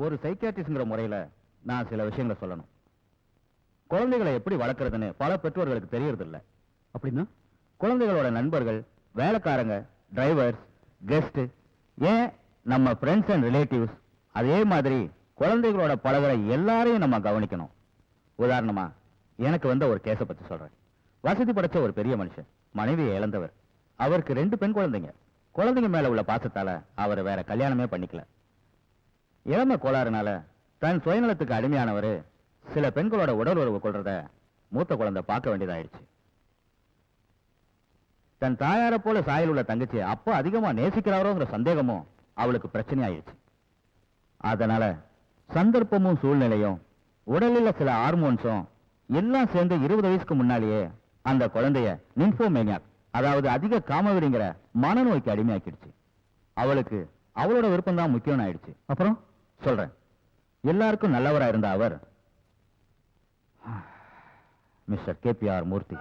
ஒரு சைக்கியாட்ரிஸ்ட்ங்கிற முறையில நான் சில விஷயங்களை சொல்லணும். குழந்தைகளை எப்படி வளர்க்கறதுன்னு பல பெற்றோர்களுக்கு தெரியறது இல்ல. அப்படின்னா குழந்தைகளோட நண்பர்கள், வேலைக்காரங்க, டிரைவர்ஸ், கெஸ்ட், ஏன் நம்ம ஃப்ரெண்ட்ஸ் அண்ட் ரிலேட்டிவ்ஸ், அதே மாதிரி குழந்தைகளோட பழகுற எல்லாரையும் நம்ம கவனிக்கணும். உதாரணமா எனக்கு வந்த ஒரு கேஸை பத்தி சொல்றேன். வசதி படைச்ச ஒரு பெரிய மனுஷன், மனைவியை இழந்தவர். அவருக்கு 2 பெண் குழந்தைங்க. குழந்தைங்க மேல உள்ள பாசத்தால அவர் வேற கல்யாணமே பண்ணிக்கல. இளம கோளாறுனால தன் சுயநலத்துக்கு அடிமையானவர் சில பெண்களோட உடல் உறவு கொள்றத மூத்த குழந்தை பார்க்க வேண்டியதாயிடுச்சு. தன் தாயார போல சாயல் உள்ள தங்கச்சி அப்ப அதிகமா நேசிக்கிறாரோங்கிற சந்தேகமும் அவளுக்கு பிரச்சனை ஆயிடுச்சு. அதனால சந்தர்ப்பமும் சூழ்நிலையும் உடலில் சில ஹார்மோன்ஸும் எல்லாம் சேர்ந்து 20 வயசுக்கு முன்னாலேயே அந்த குழந்தைய நிம்போமேனியாக், அதாவது அதிக காமவெறிங்கிற மனநோய்க்கு அடிமையாக்கிடுச்சு. அவளுக்கு அவளோட விருப்பம் தான் முக்கியம் ஆயிடுச்சு. அப்புறம் சொல்றேன். எல்லாருக்கும் நல்லவரா இருந்த அவர் மிஸ்டர் KPR மூர்த்தி.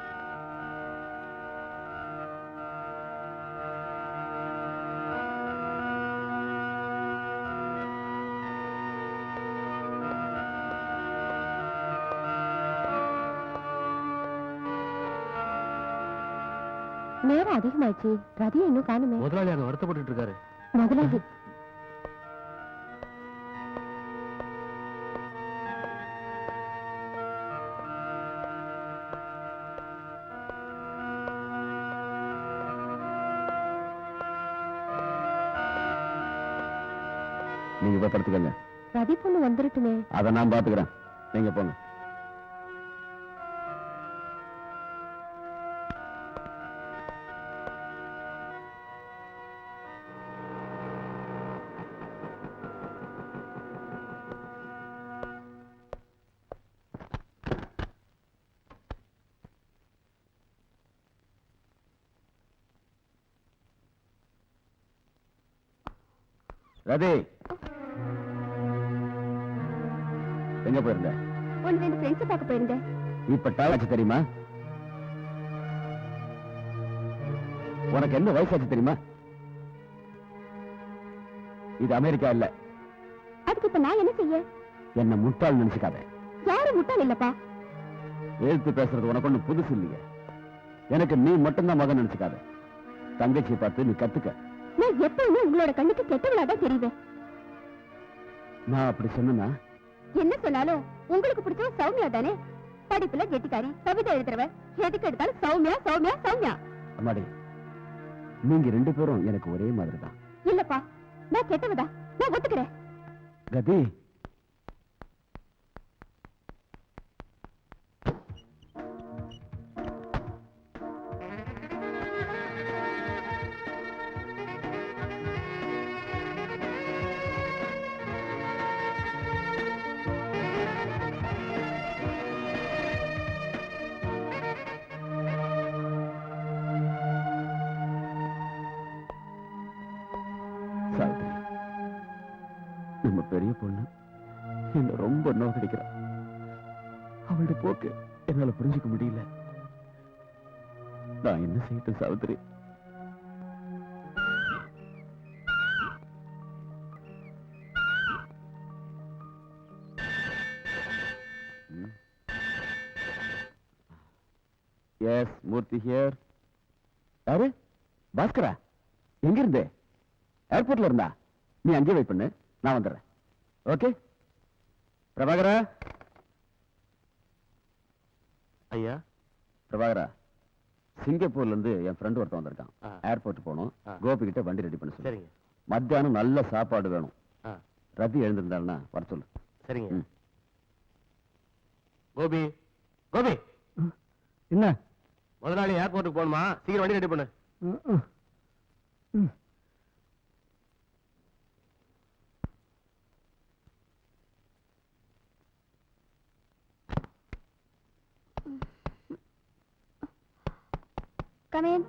நேரம் அதிகமாயிடுச்சு. ரதியை இன்னும் காணுமே. முதலாளி அங்க வருத்தப்பட்டு இருக்காரு. முதலாளி நீங்க போய் படுத்துக்கங்க. ரதி பொண்ணு வந்துருட்டுமே. அதை நான் பாத்துக்கிறேன், நீங்க போங்க. ரதி, எங்க போயிருந்த? 1-2 ஃப்ரெண்ட்ஸ் பார்க்க போயிருந்தேன். இப்ப டாலாச்சு தெரியுமா? உனக்கு என்ன வயசாச்சு தெரியுமா? இது அமெரிக்கா இல்ல. அதுக்கு இப்ப நான் என்ன செய்ய? என்ன முட்டாள் நினைச்சுக்காத. யாரும் முட்டாள் இல்லப்பா. எழுத்து பேசுறது உனக்கு ஒண்ணு புதுசு இல்லையே. எனக்கு நீ மட்டும்தான் மகன் நினைச்சுக்காத. தங்கச்சியை பார்த்து நீ கத்துக்க. நான் எப்பவுமே உங்களோட கண்ணுக்கு கெட்டவளாதான் தெரியுவேன். நான் அப்படி சொன்னா என்ன சொன்னாலும் உங்களுக்கு பிடிச்ச சௌமியா தானே. படிப்புல கெட்டிக்காரி, கவிதை எழுதுறவ, எதுக்கு எடுத்தாலும் சௌமியா சௌமியா சௌமியா. அம்மாடி, நீங்க 2 பேரும் எனக்கு ஒரே மாதிரி தான். இல்லப்பா, நான் கெட்டவதா, நான் ஒத்துக்கிறேன். கதி, நம்ம பெரிய பொண்ணு என்ன ரொம்ப நோக்கடிக்கிறா. அவளுடைய போக்கு என்னால புரிஞ்சுக்க முடியல. நான் என்ன செய்யட்டும் சாவித்திரி? S, Murthy here. யாரு? பாஸ்கரா? எங்க இருந்து? ஏர்போர்ட்ல இருந்தா? நீ அங்கே வெயிட் பண்ணு, நான் வந்துடுறேன். ஓகே பிரபாகரா? ஐயா. பிரபாகரா, சிங்கப்பூர்ல இருந்து என் ஃப்ரெண்ட் ஒருத்தன் வந்திருக்கான். ஏர்போர்ட் போகணும். கோபி கிட்ட வண்டி ரெடி பண்ண சொல்லு. சரிங்க. மத்தியானம் நல்ல சாப்பாடு வேணும். ரதி எழுந்திருந்தாள்னா வர சொல்லு. சரிங்க. கோபி, கோபி, என்ன முதலாளி ஏர்போர்ட்டுக்கு போகணுமா? சீக்கிரம் வண்டி ரெடி பண்ணு. Come in.